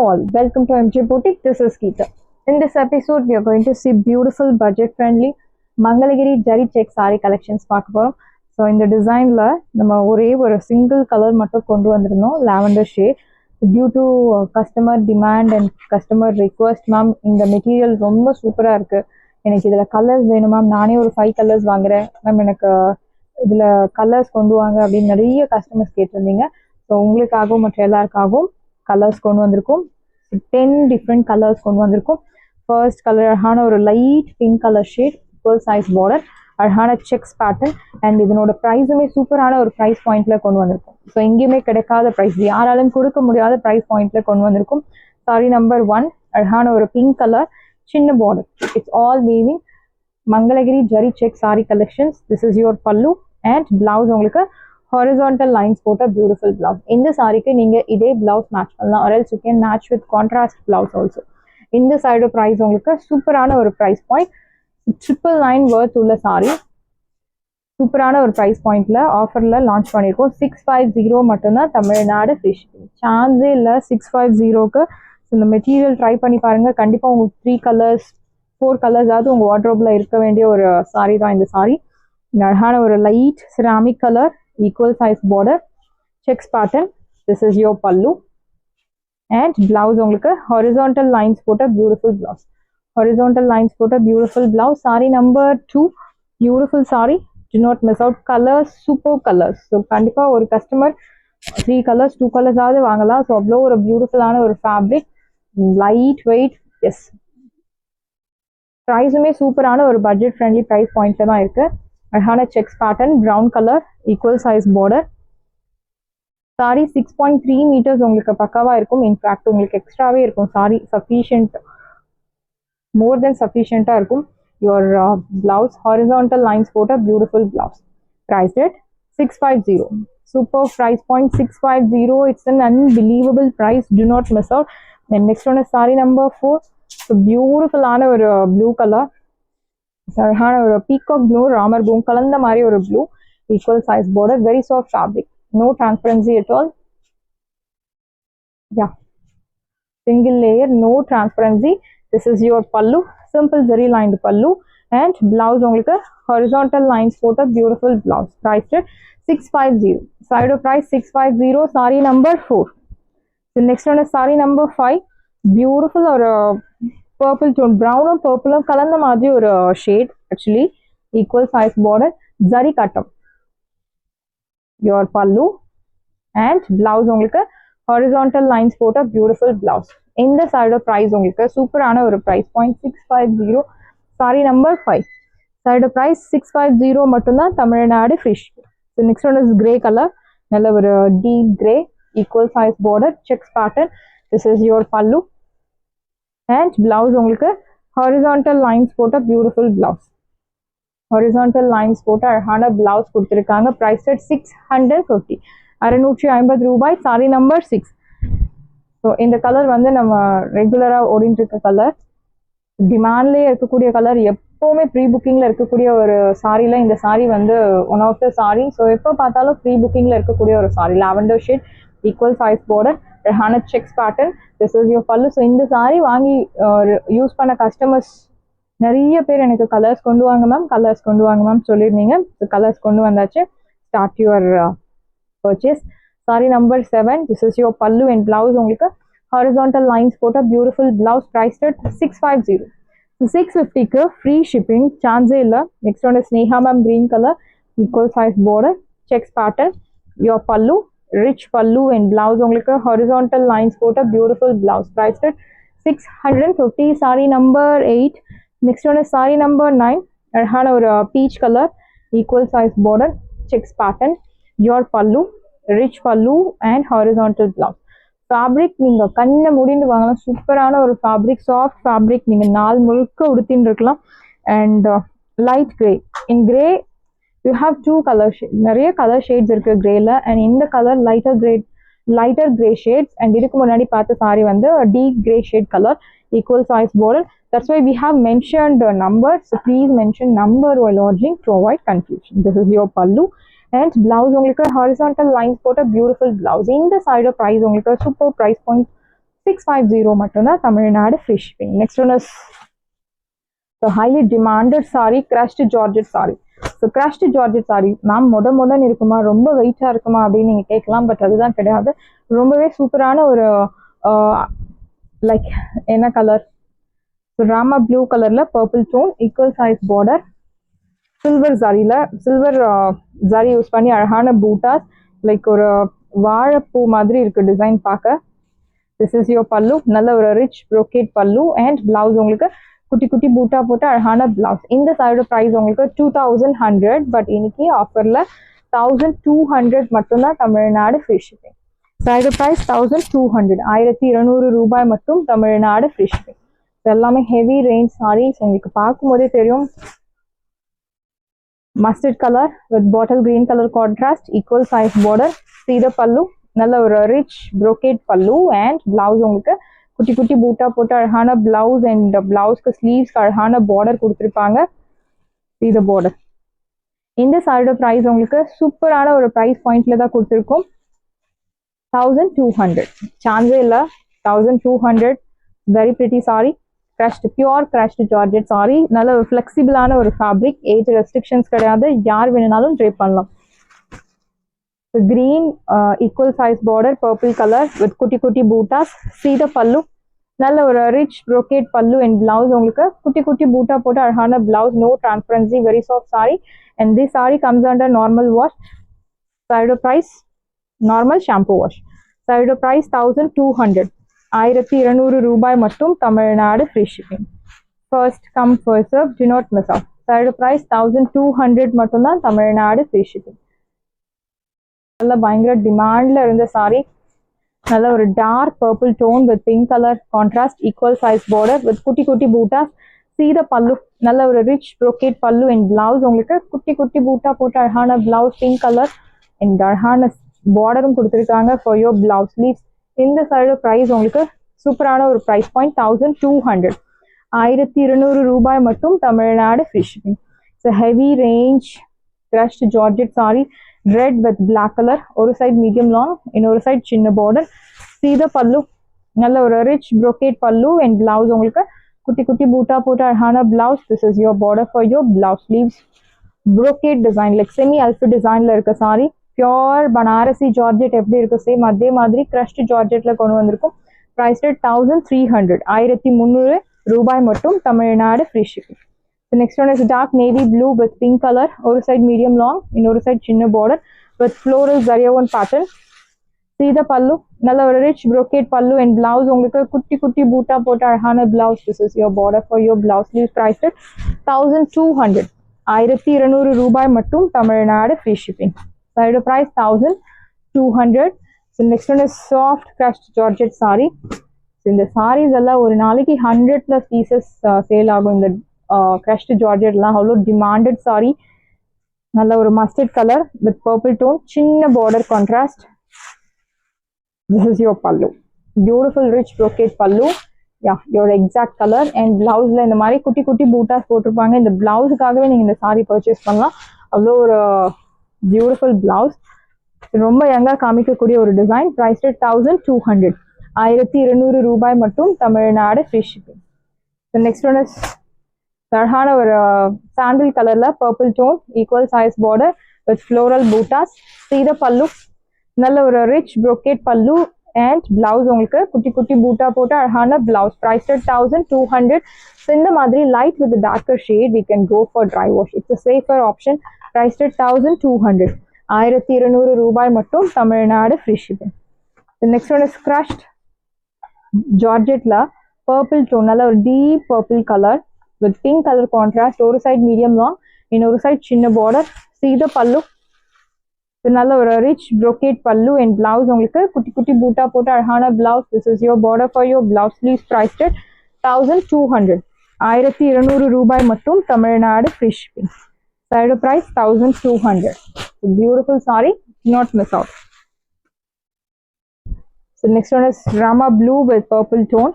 all, welcome to MJ Boutique. This is Geeta. In this episode, we are going to see beautiful budget-friendly Mangalagiri Jari check saree collections பார்க்க போறோம். So இந்த டிசைனில் நம்ம ஒரே ஒரு single colour மட்டும் கொண்டு வந்திருந்தோம், lavender shade. Due to customer demand and customer request, ma'am இந்த மெட்டீரியல் ரொம்ப சூப்பராக இருக்குது, எனக்கு இதில் கலர்ஸ் வேணும் மேம், நானே ஒரு 5 கலர்ஸ் வாங்குறேன் மேம், எனக்கு இதில் கலர்ஸ் கொண்டு வாங்க அப்படின்னு நிறைய கஸ்டமர்ஸ் கேட்டிருந்தீங்க. ஸோ உங்களுக்காகவும் மற்ற எல்லாருக்காகவும் கலர்ஸ் கொண்டு வந்திருக்கும். 10 டிஃப்ரெண்ட் கலர்ஸ் கொண்டு வந்திருக்கும். ஃபர்ஸ்ட் கலர் அழகான ஒரு light pink colour shade, full size border, அழகான செக்ஸ் பேட்டர்ன். அண்ட் இதனோட ப்ரைஸுமே சூப்பரான ஒரு ப்ரைஸ் பாயிண்ட்ல கொண்டு வந்திருக்கும். ஸோ எங்கேயுமே கிடைக்காத ப்ரைஸ், யாராலும் கொடுக்க முடியாத ப்ரைஸ் பாயிண்ட்ல கொண்டு வந்திருக்கும். சாரி நம்பர் 1 அழகான ஒரு பிங்க் கலர், சின்ன border. It's all weaving Mangalagiri zari check sorry collections. This is your pallu and blouse உங்களுக்கு ஹாரிசான்டல் லைன்ஸ் போட்ட பியூட்டிஃபுல் பிளவுஸ். இந்த சாரிக்கு நீங்க இதே பிளவுஸ் மேட்ச் பண்ணலாம், or else you can match with contrast blouse also. இந்த சைடு பிரைஸ் உங்களுக்கு சூப்பரான ஒரு பிரைஸ் பாயிண்ட், 999 வர்த் உள்ள சாரி, சூப்பரான ஒரு பிரைஸ் பாயிண்ட்ல ஆஃபர்ல லான்ச் பண்ணியிருக்கோம். 650 மட்டும்தான், தமிழ்நாடு ஃப்ரீ ஷிப்பிங். சான்ஸே இல்லை 650க்கு. இந்த மெட்டீரியல் ட்ரை பண்ணி பாருங்க, கண்டிப்பா உங்களுக்கு 3 கலர்ஸ் 4 கலர்ஸாவது உங்க வார்ட்ரோப்ல இருக்க வேண்டிய ஒரு சாரி தான் இந்த சாரி. அழகான ஒரு light ceramic colour, equal size border, checks pattern. This is your pallu and blouse உங்களுக்கு horizontal lines போட்ட beautiful blouse. Horizontal lines போட்ட beautiful blouse. Saree number 2, beautiful saree. Do not miss out. Colors, super colors. So கண்டிப்பா ஒரு customer 3 colors 2 colors ஆவது வாங்கலாம். So அவ்வளோ ஒரு பியூட்டிஃபுல்லான ஒரு ஃபேப்ரிக், லைட் வெயிட். எஸ், ப்ரைஸுமே சூப்பரான ஒரு பட்ஜெட் ஃப்ரெண்ட்லி ப்ரைஸ் பாயிண்ட்ல தான் இருக்கு. அழகான checks pattern, brown colour, equal size border. Sari 6.3 metres உங்களுக்கு பக்காவா இருக்கும். இன்ஃபேக்ட் உங்களுக்கு எக்ஸ்ட்ராவே இருக்கும். சாரி சஃபிஷியன்ட், மோர் தென் சஃபிஷியண்டா இருக்கும். யுவர் பிளவுஸ் ஹாரிசான்டல் லைன்ஸ் போட்ட beautiful blouse. Price rate 650. Super price point 650. It's an unbelievable price. Do not miss out. Next one sari number 4. பியூட்டிஃபுல்லான ஒரு ப்ளூ கலர், அழகான ஒரு பீகாக் ப்ளூ, ராமர் ப்ளூ கலந்த மாதிரி ஒரு blue, equal size border, very soft fabric, no transparency at all. Yeah, single layer, no transparency. This is your pallu, simple zari lined pallu and blouse உங்களுக்கு horizontal lines போட்ட beautiful blouse. Price rate 650. Side price 650. Sari number 4. Next one sari number 5. Beautiful ஒரு purple tone, ப்ரௌனும் பர்பிளும் கலந்த மாதிரி ஒரு shade. Actually equal size border, zari கட்டம். Your pallu and blouse உங்களுக்கு ஹாரிசான்டல் லைன்ஸ் போட்ட பியூட்டிஃபுல் பிளவுஸ். இந்த சைடு பிரைஸ் உங்களுக்கு சூப்பரான ஒரு price point 650. Sari number 5. Side price 650 மட்டும்தான், Tamil Nadu free shipping. So next one is grey colour, நல்ல ஒரு deep grey, equal size border, checks pattern. This is your pallu and blouse உங்களுக்கு horizontal lines போட்ட beautiful blouse. Horizontal lines போட்ட அழகான blouse கொடுத்துருக்காங்க. Price rate 650. 650 ரூபாய். Sari number 6. So இந்த colour வந்து நம்ம ரெகுலராக ஓடிட்டு இருக்க கலர், டிமாண்ட்லேயே இருக்கக்கூடிய கலர், எப்போவுமே ப்ரீ புக்கிங்கில் இருக்கக்கூடிய ஒரு சாரியில் இந்த சாரி வந்து one of the sari. So எப்போ பார்த்தாலும் ப்ரீ புக்கிங்கில் இருக்கக்கூடிய ஒரு sari, lavender shade, equal size border, அழகான checks pattern. This is your pallu. So இந்த சாரி வாங்கி யூஸ் பண்ண கஸ்டமர்ஸ் நிறைய பேர் எனக்கு கலர்ஸ் கொண்டு வாங்க மேம், கலர்ஸ் கொண்டு வாங்க மேம் சொல்லியிருந்தீங்க. ஸோ கலர்ஸ் கொண்டு வந்தாச்சு. Start your purchase. Sari number 7. This is your pallu and blouse உங்களுக்கு ஹாரிசான்டல் லைன்ஸ் போட்ட பியூட்டிஃபுல் பிளவுஸ். Price rate 650. 650க்கு ஃப்ரீ ஷிப்பிங், சான்ஸே இல்லை. Next one Sneha ma'am, green colour, equal size border, checks pattern. Your pallu rich pallu and blouse உங்களுக்கு horizontal lines போட்ட beautiful blouse. Price rate 650. Sari number 8. Next one sari number 9. அழகான ஒரு peach colour, equal size border, checks pattern. Your pallu rich pallu and horizontal blouse. Fabric நீங்க கண்ணை முடிந்து வாங்கலாம், சூப்பரான ஒரு ஃபேப்ரிக், சாஃப்ட் ஃபேப்ரிக், நீங்க நாள் முழுக்க உடுத்தின்னு இருக்கலாம். And light grey, in grey you have 2 colour shade, நிறைய கலர் ஷேட்ஸ் இருக்கு கிரேல. அண்ட் இந்த colour lighter grey shades. And இதுக்கு முன்னாடி பார்த்த சாரி வந்து deep grey shade colour, equal size border. That's why we have mentioned the number. So please mention number while ordering to avoid confusion. This is your pallu and blouse உங்களுக்கு horizontal lines போட்ட beautiful blouse. இந்த side of price உங்களுக்கு super price point 650 மட்டும்தான் Tamil Nadu free shipping. Next one is the highly demanded saree, crushed georgette saree. So crushed georgette saree ma'am மொதன்னு இருக்குமா, ரொம்ப வெயிட்டாக இருக்குமா அப்படின்னு நீங்கள் கேட்கலாம். பட் அதுதான் கிடையாது. ரொம்பவே சூப்பரான ஒரு லைக் என்ன கலர், ராமா ப்ளூ கலரில் purple tone, equal size border, silver ஜரியில் சில்வர் ஜரி யூஸ் பண்ணி அழகான பூட்டாஸ், லைக் ஒரு வாழைப்பூ மாதிரி இருக்குது டிசைன் பார்க்க. திஸ் இஸ் யோர் பல்லு. நல்ல ஒரு rich brocade pallu and blouse உங்களுக்கு குட்டி குட்டி பூட்டா போட்டு அழகான பிளவுஸ். இந்த சாரியோட ப்ரைஸ் உங்களுக்கு 2100. பட் இன்னைக்கு ஆஃபரில் 1200 மட்டும்தான் தமிழ்நாடு ஃப்ரீ ஷிப்பிங். சாரியோட ப்ரைஸ் 1200, 1200 ரூபாய் மட்டும் தமிழ்நாடு ஃப்ரீ ஷிப்பிங். எல்லாமே ஹெவி ரேஞ்ச் சாரீஸ். உங்களுக்கு பார்க்கும்போதே தெரியும். Mustard colour with bottle green colour contrast, equal size border, சீத பல்லு, நல்ல ஒரு rich brocade pallu and blouse உங்களுக்கு குட்டி குட்டி பூட்டா போட்டு அழகான பிளவுஸ் அண்ட் பிளவுஸ்க்கு ஸ்லீவ்ஸ்க்கு அழகான பார்டர் கொடுத்துருப்பாங்க. இது பார்டர். இந்த சாரியோட ப்ரைஸ் உங்களுக்கு சூப்பரான ஒரு ப்ரைஸ் பாயிண்ட்ல தான் கொடுத்துருக்கோம். 1200. சான்ஸே இல்லை. 1200. Very pretty sorry. crushed, pure crushed georgette sorry. நல்ல ஒரு ஃப்ளெக்சிபிளான ஒரு ஃபேப்ரிக். ஏஜ் ரெஸ்ட்ரிக்ஷன்ஸ் கிடையாது. யார் வேணுனாலும் ட்ரை பண்ணலாம். green equal size border, purple color with kutti kutti bootas. See the pallu, நல்ல ஒரு rich brocade pallu and blouse உங்களுக்கு குட்டி குட்டி பூட்டா போட்டு அழகான blouse, no transparency, very soft saree. And this saree comes under normal wash. Side price normal shampoo wash. Side price 1200, 1200 ரூபாய் மட்டும் Tamil Nadu free shipping. First come first serve, do not miss out. Side price 1200 மட்டும்தான் Tamil Nadu free shipping. நல்ல பயங்கர டிமாண்ட்ல இருந்த சாரி. நல்ல ஒரு dark purple tone with pink colour contrast, equal size border with குட்டி குட்டி பூட்டாஸ். சீத பல்லு, நல்ல ஒரு rich brocade pallu and blouse உங்களுக்கு குட்டி குட்டி பூட்டா போட்டு அழகான பிளவுஸ், பிங்க் கலர் அண்ட் அழகான பார்டரும் கொடுத்துருக்காங்க ஃபார் யோர் பிளவுஸ் ஸ்லீவ்ஸ். இந்த சைடு ப்ரைஸ் உங்களுக்கு சூப்பரான ஒரு ப்ரைஸ் பாயிண்ட் 1200, 1200 ரூபாய் மட்டும் Tamil Nadu free shipping. So heavy range crushed georgette saree, red with black color. ஒரு சைடு மீடியம் லாங், இன்னொரு சைடு சின்ன பார்டர். சீத பல்லு, நல்ல ஒரு rich brocade pallu and blouse உங்களுக்கு குட்டி குட்டி பூட்டா போட்டு அழகான blouse. This is your border for your blouse sleeves. brocade design, like semi அல்ஃபி டிசைன்ல இருக்க சாரி. பியோர் பனாரசி ஜார்ஜெட் எப்படி இருக்கு சேம் அதே மாதிரி crushed georgetteல கொண்டு வந்திருக்கும். பிரைஸ் ரேட் 1300, 1300 ரூபாய் மட்டும் Tamil Nadu free shipping. The next one is dark navy blue with pink color. ஒரு side medium long, இன்னொரு side சின்ன border with floral zariyawan pattern. See the pallu, நல்ல ஒரு rich brocade pallu and blouse உங்களுக்கு குட்டி குட்டி பூட்டா போட்டு அழகான blouse. This is your border for your blouse sleeve. Price at 1200, 1200 ரூபாய் மட்டும் Tamil Nadu free shipping. Side price 1200. So next one is soft crushed georgette saree. So இந்த sarees எல்லாம் ஒரு நாளைக்கு 100+ pieces சேல் ஆகும். இந்த crushed georgette எல்லாம் அவ்வளோ டிமாண்டட் சாரி. நல்ல ஒரு mustard colour with purple tone, சின்ன border contrast. This is your pallu. Beautiful rich brocade pallu. Yeah your exact colour. And பிளவுஸ்ல இந்த மாதிரி குட்டி குட்டி பூட்டாஸ் போட்டிருப்பாங்க. இந்த பிளவுஸுக்காகவே நீங்க இந்த சாரி பர்ச்சேஸ் பண்ணலாம். அவ்வளோ ஒரு பியூட்டிஃபுல் பிளவுஸ். ரொம்ப யங்கா காமிக்கக்கூடிய ஒரு டிசைன். பிரைஸ் ரேட் 1200, 1200 ரூபாய் மட்டும் Tamil Nadu free shipping. Next one is அழகான ஒரு சாண்டில் கலர்ல purple tone, equal size border with floral butas. சீத பல்லு, நல்ல ஒரு rich brocade pallu and blouse உங்களுக்கு குட்டி குட்டி பூட்டா போட்டு அழகான பிளவுஸ். Price rate 1200. இந்த மாதிரி light with darker shade we can go for dry wash. It's a safer option. Price rate 1200, 1200 ரூபாய் மட்டும் Tamil Nadu free shipping. The next one is crushed georgetteல purple tone, நல்ல ஒரு deep purple color with pink color contrast. ஒரு side medium long, இன்னொரு side சின்ன border. See the pallu, நல்ல ஒரு rich brocade pallu and blouse உங்களுக்கு குட்டி குட்டி பூட்டா போட்டு அழகான blouse. This is your border for your blouse sleeves. Price rate 1200, 1200 ரூபாய் மட்டும் Tamil Nadu free shipping. Side price 1200. So beautiful saree, not miss out. So next one is Rama blue with purple tone.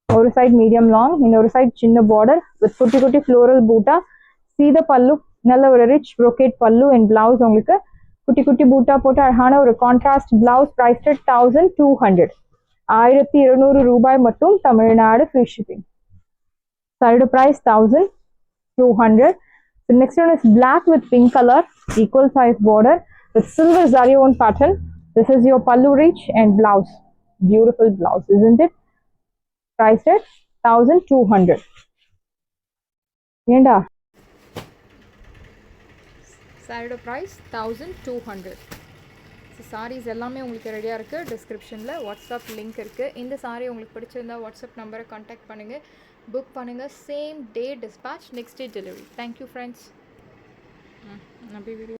ஒரு side medium long, இன்னொரு side சின்ன border with குட்டி குட்டி floral Buta. See the pallu, நல்ல ஒரு rich brocade pallu and blouse உங்களுக்கு குட்டி குட்டி பூட்டா போட்டு அழகான ஒரு contrast blouse. Price at 1200, 1200 ரூபாய் மட்டும், Tamil Nadu free shipping. Saree price 1200. The next one is black with pink color, equal size border with silver zari on pattern. This is your pallu reach and blouse. Beautiful blouse, isn't it? Priced at 1200. Yenda. Saree price 1200. So saris எல்லாமே உங்களுக்கு ரெடியாக இருக்குது. டிஸ்கிரிப்ஷனில் WhatsApp link இருக்குது. இந்த சாரீ உங்களுக்கு பிடிச்சிருந்தா WhatsApp நம்பரை கான்டாக்ட் பண்ணுங்கள், புக் பண்ணுங்கள். Same day dispatch, next day delivery. Thank you friends. நம்பி வீடியோ